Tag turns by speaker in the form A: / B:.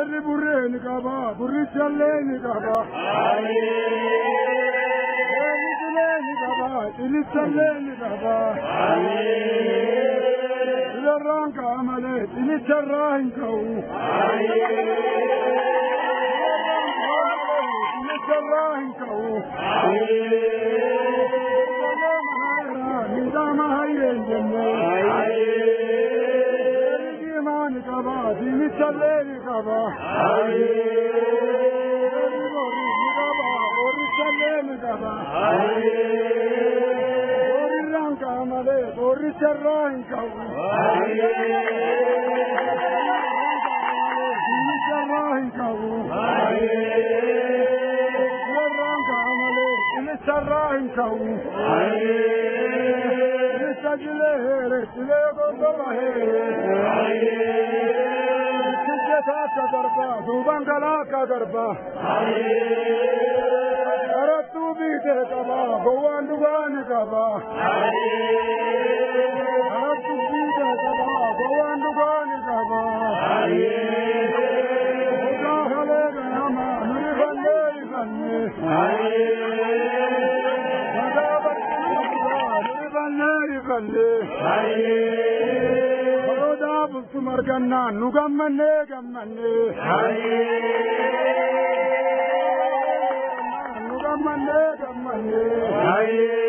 A: Jarri burreen qaba, burrichalleen qaba. Jarri qaba, ilichalleen qaba. Ilarraan qaamalee, ilicharraa hin ka'u. Ilicharraa hin ka'u. Nidama hayreen jennee. Dini challeri kaba, ori challeri kaba, ori ranka male, ori charrain kaba, dini charrain kaba, ranka male, dini charrain kaba, dini sajile, chile goba Ka darba, duban gala ka darba. Aratu bite kaba, gowan duban kaba. Aratu bite kaba, gowan duban kaba. Oda hale gama, nuri bande kanne. Oda nuri bande kanne. Marganna nugammanne gammanne nugammanne gammanne